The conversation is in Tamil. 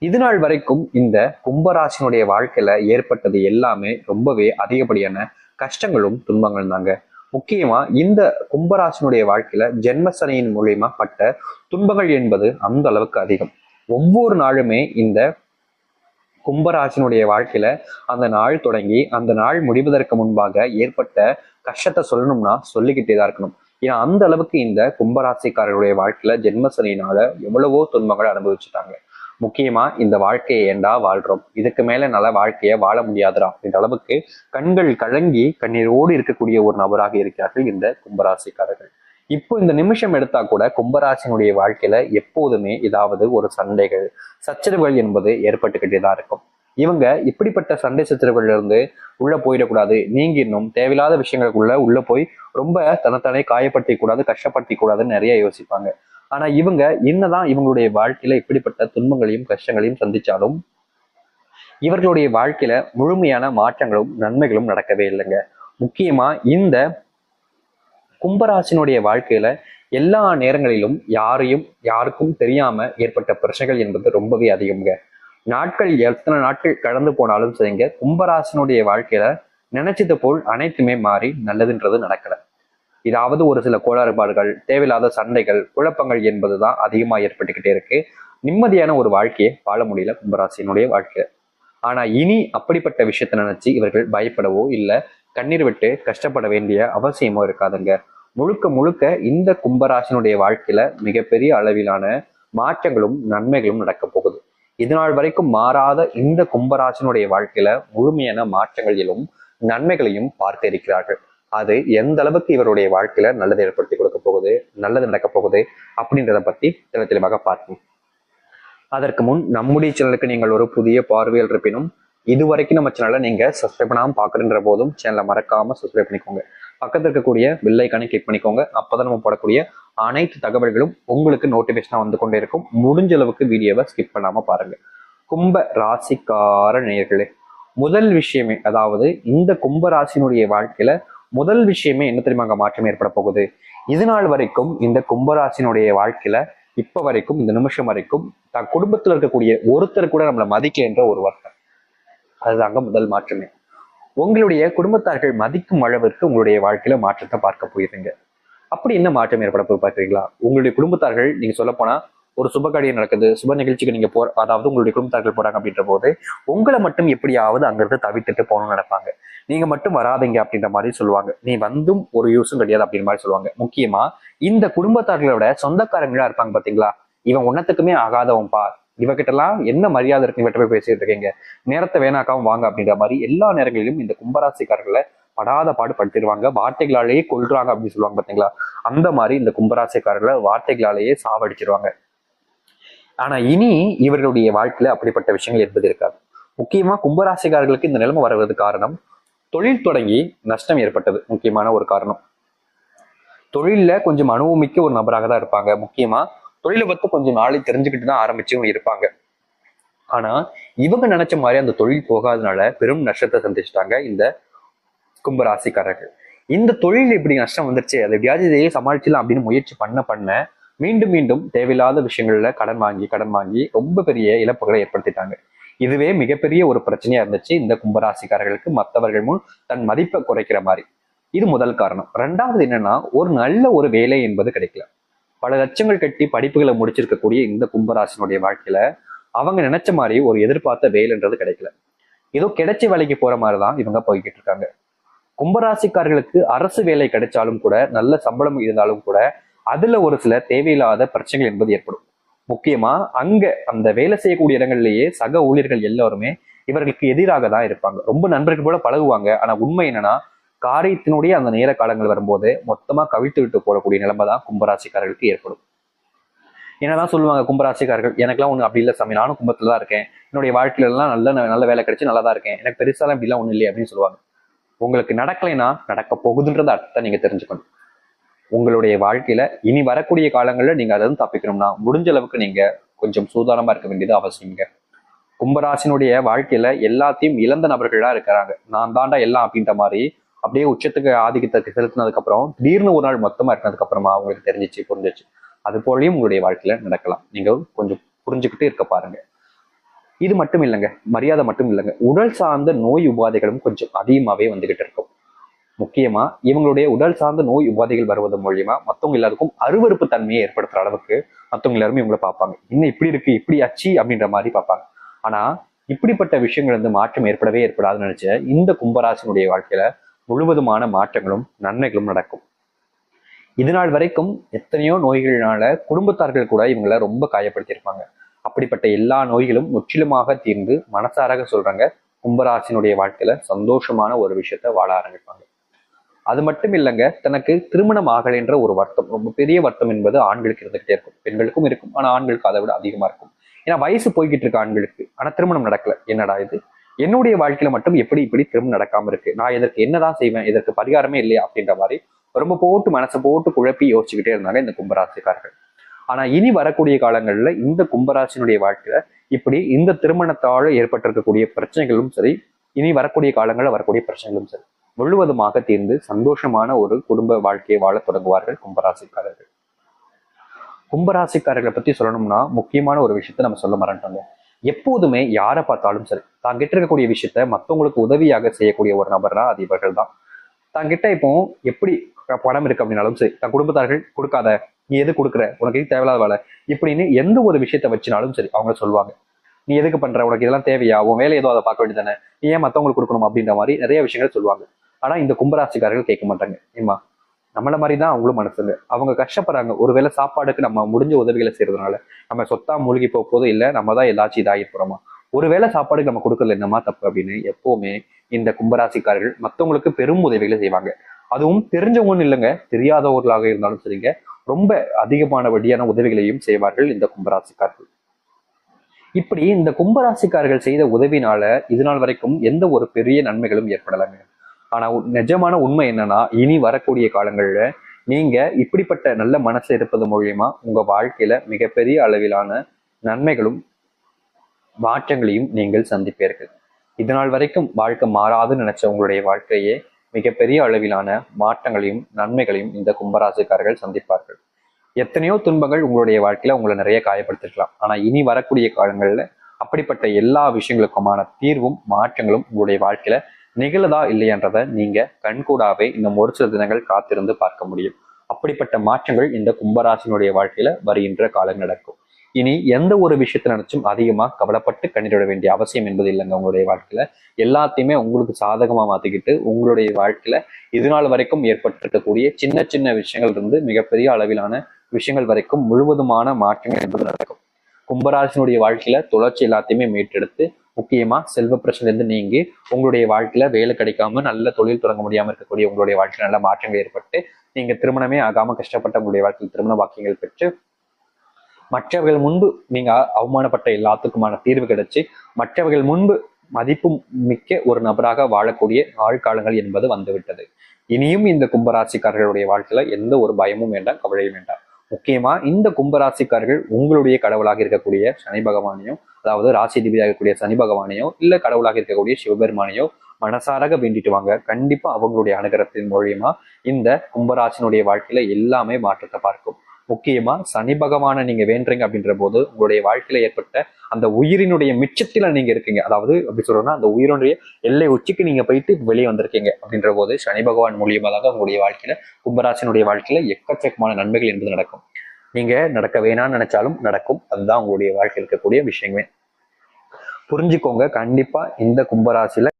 இது நாள் வரைக்கும் இந்த கும்பராசினுடைய வாழ்க்கையில ஏற்பட்டது எல்லாமே ரொம்பவே அதிகப்படியான கஷ்டங்களும் துன்பங்களும் தாங்க. முக்கியமா இந்த கும்பராசினுடைய வாழ்க்கையில ஜென்மசனியின் மூலியமா பட்ட துன்பங்கள் என்பது அந்த அளவுக்கு அதிகம். ஒவ்வொரு நாளுமே இந்த கும்பராசினுடைய வாழ்க்கையில அந்த நாள் தொடங்கி அந்த நாள் முடிவதற்கு முன்பாக ஏற்பட்ட கஷ்டத்தை சொல்லணும்னா சொல்லிக்கிட்டே தான் இருக்கணும். ஏன்னா அந்த அளவுக்கு இந்த கும்பராசிக்காரருடைய வாழ்க்கையில ஜென்மசனியினால எவ்வளவோ துன்பங்கள் அனுபவிச்சுட்டாங்க. முக்கியமா இந்த வாழ்க்கையை ஏண்டா வாழ்றோம், இதுக்கு மேல நல்ல வாழ்க்கைய வாழ முடியாதுடா அப்படின்ற அளவுக்கு கண்கள் கலங்கி கண்ணீரோடு இருக்கக்கூடிய ஒரு நபராக இருக்கிறார்கள் இந்த கும்பராசிக்காரர்கள். இப்போ இந்த நிமிஷம் எடுத்தா கூட கும்பராசினுடைய வாழ்க்கையில எப்போதுமே ஏதாவது ஒரு சண்டைகள் சச்சரவுகள் என்பது ஏற்பட்டுக்கிட்டேதான் இருக்கும். இவங்க இப்படிப்பட்ட சண்டை சச்சரவுகள்ல இருந்து உள்ள போயிடக்கூடாது, நீங்க இன்னும் தேவையில்லாத விஷயங்களுக்குள்ள உள்ள போய் ரொம்ப தனத்தானே காயப்படுத்தி கூடாது, கஷ்டப்படுத்தி கூடாதுன்னு நிறைய யோசிப்பாங்க. ஆனா இவங்க என்னதான் இவங்களுடைய வாழ்க்கையில இப்படிப்பட்ட துன்பங்களையும் கஷ்டங்களையும் சந்திச்சாலும் இவர்களுடைய வாழ்க்கையில முழுமையான மாற்றங்களும் நன்மைகளும் நடக்கவே இல்லைங்க. முக்கியமா இந்த கும்பராசினுடைய வாழ்க்கையில எல்லா நேரங்களிலும் யாருக்கும் தெரியாம ஏற்பட்ட பிரச்சனைகள் என்பது ரொம்பவே அதிகம்ங்க. நாட்கள் எத்தனை நாட்கள் கடந்து போனாலும் சரிங்க, கும்பராசினுடைய வாழ்க்கையில நினைச்சது போல் அனைத்துமே மாறி நல்லதுன்றது நடக்கல. இதாவது ஒரு சில கோளாறுபாடுகள், தேவையில்லாத சண்டைகள், குழப்பங்கள் என்பதுதான் அதிகமா ஏற்பட்டுக்கிட்டே இருக்கு. நிம்மதியான ஒரு வாழ்க்கையை வாழ முடியல கும்பராசினுடைய வாழ்க்கையில. ஆனா இனி அப்படிப்பட்ட விஷயத்த நினைச்சு இவர்கள் பயப்படவோ இல்லை கண்ணீர் விட்டு கஷ்டப்பட வேண்டிய அவசியமோ இருக்காதுங்க. முழுக்க முழுக்க இந்த கும்பராசினுடைய வாழ்க்கையில மிகப்பெரிய அளவிலான மாற்றங்களும் நன்மைகளும் நடக்க போகுது. இதுநாள் வரைக்கும் மாறாத இந்த கும்பராசினுடைய வாழ்க்கையில முழுமையான மாற்றங்களிலும் நன்மைகளையும் பார்க்க இருக்கிறார்கள். அது எந்த அளவுக்கு இவருடைய வாழ்க்கையில நல்லதை ஏற்படுத்தி கொடுக்க போகுது, நல்லது நடக்க போகுது அப்படின்றத பத்தி தெளிவாக பார்ப்போம். அதற்கு முன் நம்முடைய சேனலுக்கு நீங்கள் ஒரு புதிய பார்வையில் இருப்பினும் இதுவரைக்கும் நம்ம சேனலை நீங்க சப்ஸ்கிரைப் பண்ணாமல் பாக்குறன்ற போதும் சேனலை மறக்காம சப்ஸ்கிரைப் பண்ணிக்கோங்க. பக்கத்தில் இருக்கக்கூடிய பெல் ஐக்கானை கிளிக் பண்ணிக்கோங்க. அப்பதான் நம்ம போடக்கூடிய அனைத்து தகவல்களும் உங்களுக்கு நோட்டிபிகேஷனா வந்து கொண்டே இருக்கும். முடிஞ்ச அளவுக்கு வீடியோவை ஸ்கிப் பண்ணாம பாருங்க. கும்ப ராசிக்கார நேயர்களே, முதல் விஷயமே, அதாவது இந்த கும்ப ராசினுடைய வாழ்க்கையில முதல் விஷயமே என்ன தெரியுமாங்க மாற்றம் ஏற்பட போகுது. இது நாள் வரைக்கும் இந்த கும்பராசினுடைய வாழ்க்கையில இப்ப வரைக்கும் இந்த நிமிஷம் வரைக்கும் தன் குடும்பத்துல இருக்கக்கூடிய ஒருத்தர் கூட நம்மளை மதிக்கின்ற ஒரு வருத்தம், அதுதாங்க முதல் மாற்றமே. உங்களுடைய குடும்பத்தார்கள் மதிக்கும் அளவிற்கு உங்களுடைய வாழ்க்கையில மாற்றத்தை பார்க்க போயிருங்க. அப்படி என்ன மாற்றம் ஏற்பட போய் பார்க்குறீங்களா? உங்களுடைய குடும்பத்தார்கள், நீங்க சொல்ல போனா ஒரு சுபகாரியம் நடக்குது, சுப நிகழ்ச்சிக்கு நீங்க அதாவது உங்களுடைய குடும்பத்தார்கள் போறாங்க அப்படின்ற போது உங்களை மட்டும் எப்படியாவது அங்கிருந்து தவிர்த்துட்டு போகணும்னு நினைப்பாங்க. நீங்க மட்டும் வராதீங்க அப்படின்ற மாதிரி சொல்லுவாங்க. நீ வந்தும் ஒரு யூஸும் கிடையாது அப்படின்ற மாதிரி சொல்லுவாங்க. முக்கியமா இந்த குடும்பத்தார்களோட சொந்தக்காரங்களா இருப்பாங்க பாத்தீங்களா, இவன் ஒன்னத்துக்குமே ஆகாதவன் பார், இவகிட்ட எல்லாம் என்ன மரியாதை இருக்கு, இவற்றை போய் பேசிட்டு இருக்கீங்க, நேரத்தை வேணாக்காம வாங்க அப்படின்ற மாதிரி எல்லா நேரங்களிலும் இந்த கும்பராசிக்காரர்களை படாத பாடு படுத்திடுவாங்க. வார்த்தைகளாலேயே கொல்றாங்க அப்படின்னு சொல்லுவாங்க பாத்தீங்களா, அந்த மாதிரி இந்த கும்பராசிக்காரர்களை வார்த்தைகளாலேயே சாவடிச்சிருவாங்க. ஆனா இனி இவர்களுடைய வாழ்க்கையில அப்படிப்பட்ட விஷயங்கள் என்பது இருக்காது. முக்கியமா கும்பராசிக்காரர்களுக்கு இந்த நிலைமை வருவது காரணம் தொழில் தொடங்கி நஷ்டம் ஏற்பட்டது முக்கியமான ஒரு காரணம். தொழில கொஞ்சம் அனுபவமிக்க ஒரு நபராக தான் இருப்பாங்க. முக்கியமா தொழிலை பத்தி கொஞ்சம் நாளை தெரிஞ்சுக்கிட்டு தான் ஆரம்பிச்சும் இருப்பாங்க. ஆனா இவங்க நினைச்ச மாதிரி அந்த தொழில் போகாதனால பெரும் நஷ்டத்தை சந்திச்சுட்டாங்க இந்த கும்பராசிக்காரர்கள். இந்த தொழில் இப்படி நஷ்டம் வந்துருச்சு, அதை வியாதியை சமாளிச்சலாம் அப்படின்னு முயற்சி பண்ண மீண்டும் மீண்டும் தேவையில்லாத விஷயங்கள்ல கடன் வாங்கி ரொம்ப பெரிய இழப்புகளை ஏற்படுத்திட்டாங்க. இதுவே மிகப்பெரிய ஒரு பிரச்சனையா இருந்துச்சு இந்த கும்பராசிக்காரர்களுக்கு, மற்றவர்கள் முன் தன் மதிப்பை குறைக்கிற மாதிரி. இது முதல் காரணம். ரெண்டாவது என்னன்னா, ஒரு நல்ல ஒரு வேலை என்பது கிடைக்கல. பல லட்சங்கள் கட்டி படிப்புகளை முடிச்சிருக்கக்கூடிய இந்த கும்பராசினுடைய வாழ்க்கையில அவங்க நினைச்ச மாதிரி ஒரு எதிர்பார்த்த வேலைன்றது கிடைக்கல. ஏதோ கிடைச்ச வேலைக்கு போற மாதிரிதான் இவங்க போய்கிட்டு இருக்காங்க. கும்பராசிக்காரர்களுக்கு அரசு வேலை கிடைச்சாலும் கூட, நல்ல சம்பளம் இருந்தாலும் கூட அதுல ஒரு சில தேவையில்லாத பிரச்சனைகள் என்பது ஏற்படும். முக்கியமா அங்க அந்த வேலை செய்யக்கூடிய இடங்கள்லயே சக ஊழியர்கள் எல்லாருமே இவர்களுக்கு எதிராக தான் இருப்பாங்க. ரொம்ப நண்பர்கள் போல பழகுவாங்க. ஆனா உண்மை என்னன்னா, காரியத்தினுடைய அந்த நேர காலங்கள் வரும்போது மொத்தமா கவிழ்த்து விட்டு போடக்கூடிய நிலைமை தான் கும்பராசிக்காரர்களுக்கு ஏற்படும். என்னதான் சொல்லுவாங்க கும்பராசிக்காரர்கள், எனக்கெல்லாம் ஒண்ணு அப்படி இல்லை சாமி, நானும் கும்பத்துல தான் இருக்கேன், என்னுடைய வாழ்க்கையில எல்லாம் நல்ல வேலை கிடைச்சு நல்லா தான் இருக்கேன், எனக்கு பெருசாலாம் இப்படிலாம் ஒண்ணு இல்லையே அப்படின்னு சொல்லுவாங்க. உங்களுக்கு நடக்கலைன்னா நடக்க போகுதுன்றத அர்த்தம் நீங்க தெரிஞ்சுக்கணும். உங்களுடைய வாழ்க்கையில இனி வரக்கூடிய காலங்கள்ல நீங்க அதை தப்பிக்கணும்னா முடிஞ்ச அளவுக்கு நீங்க கொஞ்சம் சூதானமா இருக்க வேண்டியது அவசியங்க. கும்பராசினுடைய வாழ்க்கையில எல்லாத்தையும் இழந்த நபர்களா இருக்கிறாங்க. நான் தாண்டா எல்லாம் அப்படின்ற மாதிரி அப்படியே உச்சத்துக்கு ஆதிக்கத்தை செலுத்தினதுக்கு அப்புறம் திடீர்னு ஒரு நாள் மொத்தமா இருக்கிறதுக்கு அப்புறமா அவங்களுக்கு புரிஞ்சிச்சு. அது போலயும் உங்களுடைய வாழ்க்கையில நடக்கலாம். நீங்க கொஞ்சம் புரிஞ்சுக்கிட்டு இருக்க பாருங்க. இது மட்டும் இல்லைங்க, மரியாதை மட்டும் இல்லைங்க, உடல் சார்ந்த நோய் உபாதைகளும் கொஞ்சம் அதிகமாவே வந்துகிட்டு இருக்கும். முக்கியமா இவங்களுடைய உடல் சார்ந்த நோய் உபாதைகள் வருவது மூலியமா மத்தவங்க எல்லாருக்கும் அருவருப்பு தன்மையை ஏற்படுத்துற அளவுக்கு மத்தவங்க எல்லாருமே இவங்களை பார்ப்பாங்க. இன்னும் இப்படி இருக்கு, இப்படி ஆச்சு அப்படின்ற மாதிரி பார்ப்பாங்க. ஆனா இப்படிப்பட்ட விஷயங்கள் வந்து மாற்றம் ஏற்படாதுன்னு நினைச்ச இந்த கும்பராசினுடைய வாழ்க்கையில முழுவதுமான மாற்றங்களும் நன்மைகளும் நடக்கும். இது நாள் வரைக்கும் எத்தனையோ நோய்களினால குடும்பத்தார்கள் கூட இவங்களை ரொம்ப காயப்படுத்தியிருப்பாங்க. அப்படிப்பட்ட எல்லா நோய்களும் முற்றிலுமாக தீர்ந்து மனசாராக சொல்றாங்க, கும்பராசினுடைய வாழ்க்கையில சந்தோஷமான ஒரு விஷயத்த வாழ ஆரம்பிப்பாங்க. அது மட்டும் இல்லைங்க, தனக்கு திருமணம் ஆகலைன்ற ஒரு வருத்தம், ரொம்ப பெரிய வருத்தம் என்பது ஆண்களுக்கு இருந்துகிட்டே இருக்கும். பெண்களுக்கும் இருக்கும், ஆனா ஆண்களுக்கு அதை விட அதிகமா இருக்கும். ஏன்னா வயசு போய்கிட்டு இருக்கு ஆண்களுக்கு, ஆனா திருமணம் நடக்கல. என்னடா இது, என்னுடைய வாழ்க்கையில மட்டும் எப்படி இப்படி திருமணம் நடக்காம இருக்கு, நான் இதற்கு என்னதான் செய்வேன், இதற்கு பரிகாரமே இல்லையா அப்படின்ற மாதிரி ரொம்ப போட்டு மனசை போட்டு குழப்பி யோசிச்சுக்கிட்டே இருந்தாங்க இந்த கும்பராசிக்காரர்கள். ஆனா இனி வரக்கூடிய காலங்கள்ல இந்த கும்பராசினுடைய வாழ்க்கையில இப்படி இந்த திருமணத்தால ஏற்பட்டிருக்கக்கூடிய பிரச்சனைகளும் சரி, இனி வரக்கூடிய காலங்களில் வரக்கூடிய பிரச்சனைகளும் சரி முழுவதுமாக தீர்ந்து சந்தோஷமான ஒரு குடும்ப வாழ்க்கையை வாழ தொடங்குவார்கள் கும்பராசிக்காரர்கள். கும்பராசிக்காரர்களை பத்தி சொல்லணும்னா முக்கியமான ஒரு விஷயத்த நம்ம சொல்ல மறந்துட்டோங்க. எப்போதுமே யாரை பார்த்தாலும் சரி, தாங்கிட்ட இருக்கக்கூடிய விஷயத்த மற்றவங்களுக்கு உதவியாக செய்யக்கூடிய ஒரு நபர்னா அது இவர்கள் தான். தாங்கிட்ட இப்போ எப்படி பணம் இருக்கு அப்படின்னாலும் சரி, தன் குடும்பத்தார்கள் கொடுக்காத, நீ எது கொடுக்குற, உனக்கு எது தேவையில்லாத வேலை இப்படின்னு எந்த ஒரு விஷயத்த வச்சினாலும் சரி அவங்க சொல்லுவாங்க, நீ எதுக்கு பண்ற, உனக்கு இதெல்லாம் தேவையா, உன் வேலை ஏதோ அதை பார்க்க வேண்டியதானே, நீ ஏன் மற்றவங்களுக்கு கொடுக்கணும் அப்படின்ற மாதிரி நிறைய விஷயங்கள் சொல்லுவாங்க. ஆனா இந்த கும்பராசிக்காரர்கள் கேட்க மாட்டாங்க. ஏமா, நம்மள மாதிரி தான் அவங்களும் மனசுங்க, அவங்க கஷ்டப்படுறாங்க, ஒருவேளை சாப்பாடுக்கு நம்ம முடிஞ்ச உதவிகளை செய்யறதுனால நம்ம சொத்தா மூழ்கி போதோ இல்லை நம்ம தான் ஏதாச்சும் இதாகி போறோமா, ஒருவேளை சாப்பாடுக்கு நம்ம கொடுக்கறது என்னமா தப்பு அப்படின்னு எப்பவுமே இந்த கும்பராசிக்காரர்கள் மற்றவங்களுக்கு பெரும் உதவிகளை செய்வாங்க. அதுவும் தெரிஞ்சவங்கன்னு இல்லைங்க, தெரியாதவர்களாக இருந்தாலும் சரிங்க, ரொம்ப அதிகமான வழியான உதவிகளையும் செய்வார்கள் இந்த கும்பராசிக்காரர்கள். இப்படி இந்த கும்பராசிக்காரர்கள் செய்த உதவினால இது நாள் வரைக்கும் எந்த ஒரு பெரிய நன்மைகளும் ஏற்படலைங்க. ஆனா நிஜமான உண்மை என்னன்னா, இனி வரக்கூடிய காலங்கள்ல நீங்க இப்படிப்பட்ட நல்ல மனசு இருப்பது மூலியமா உங்க வாழ்க்கையில மிகப்பெரிய அளவிலான நன்மைகளும் மாற்றங்களையும் நீங்கள் சந்திப்பீர்கள். இதனால் வரைக்கும் வாழ்க்கை மாறாதுன்னு நினைச்ச உங்களுடைய வாழ்க்கையே மிகப்பெரிய அளவிலான மாற்றங்களையும் நன்மைகளையும் இந்த கும்பராசிக்காரர்கள் சந்திப்பார்கள். எத்தனையோ துன்பங்கள் உங்களுடைய வாழ்க்கையில உங்களை நிறைய காயப்படுத்திருக்கலாம். ஆனா இனி வரக்கூடிய காலங்கள்ல அப்படிப்பட்ட எல்லா விஷயங்களுக்குமான தீர்வும் மாற்றங்களும் உங்களுடைய வாழ்க்கையில நிகழதா இல்லையன்றதை நீங்க கண்கூடாவே இன்னும் ஒரு சில தினங்கள் காத்திருந்து பார்க்க முடியும். அப்படிப்பட்ட மாற்றங்கள் இந்த கும்பராசினுடைய வாழ்க்கையில வருகின்ற காலம் நடக்கும். இனி எந்த ஒரு விஷயத்தை நினைச்சும் அதிகமா கவலைப்பட்டு கண்ணீர் வேண்டிய அவசியம் என்பது இல்லைங்க. உங்களுடைய வாழ்க்கையில எல்லாத்தையுமே உங்களுக்கு சாதகமா மாத்திக்கிட்டு உங்களுடைய வாழ்க்கையில இது நாள் வரைக்கும் ஏற்பட்டிருக்கக்கூடிய சின்ன சின்ன விஷயங்கள் இருந்து மிகப்பெரிய அளவிலான விஷயங்கள் வரைக்கும் முழுவதுமான மாற்றங்கள் என்பது நடக்கும். கும்பராசினுடைய வாழ்க்கையில தொடர்ச்சி எல்லாத்தையுமே மீட்டெடுத்து முக்கியமா செல்வ பிரச்சனை இருந்து நீங்கி உங்களுடைய வாழ்க்கையில வேலை கிடைக்காம நல்ல தொழில் தொடங்க முடியாம இருக்கக்கூடிய உங்களுடைய வாழ்க்கையில நல்ல மாற்றங்கள் ஏற்பட்டு நீங்க திருமணமே ஆகாம கஷ்டப்பட்ட உங்களுடைய வாழ்க்கையில் திருமண வாக்கியங்கள் பெற்று மற்றவர்கள் முன்பு நீங்க அவமானப்பட்ட எல்லாத்துக்குமான தீர்வு கிடைச்சு மற்றவர்கள் முன்பு மதிப்பு மிக்க ஒரு நபராக வாழக்கூடிய ஆழ்காலங்கள் என்பது வந்துவிட்டது. இனியும் இந்த கும்பராசிக்காரர்களுடைய வாழ்க்கையில எந்த ஒரு பயமும் வேண்டாம், கவலையும் வேண்டாம். முக்கியமா இந்த கும்பராசிக்காரர்கள் உங்களுடைய கடவுளாக இருக்கக்கூடிய சனி பகவானையோ, அதாவது ராசி அதிபதியாக இருக்கக்கூடிய சனி பகவானையோ இல்ல கடவுளாக இருக்கக்கூடிய சிவபெருமானையோ மனசாராக வேண்டிட்டு வாங்க. கண்டிப்பா அவங்களுடைய அனுகிரகத்தின் மூலியமா இந்த கும்பராசினுடைய வாழ்க்கையில எல்லாமே மாற்றத்தை பார்க்கும். முக்கியமா சனி பகவானை நீங்க வேண்டுறீங்க அப்படின்ற போது உங்களுடைய வாழ்க்கையில ஏற்பட்ட அந்த உயிரினுடைய மிச்சத்துல நீங்க இருக்கீங்க. அதாவது அப்படி சொல்றோம்னா அந்த உயிரினுடைய எல்லை உச்சிக்கு நீங்க போயிட்டு வெளியே வந்திருக்கீங்க அப்படின்ற போது சனி பகவான் மூலியமாக உங்களுடைய வாழ்க்கையில கும்பராசினுடைய வாழ்க்கையில எக்கச்சக்கமான நன்மைகள் என்பது நடக்கும். நீங்க நடக்க வேணாம்னு நினைச்சாலும் நடக்கும். அதுதான் உங்களுடைய வாழ்க்கையில் இருக்கக்கூடிய விஷயமே. புரிஞ்சுக்கோங்க. கண்டிப்பா இந்த கும்பராசியில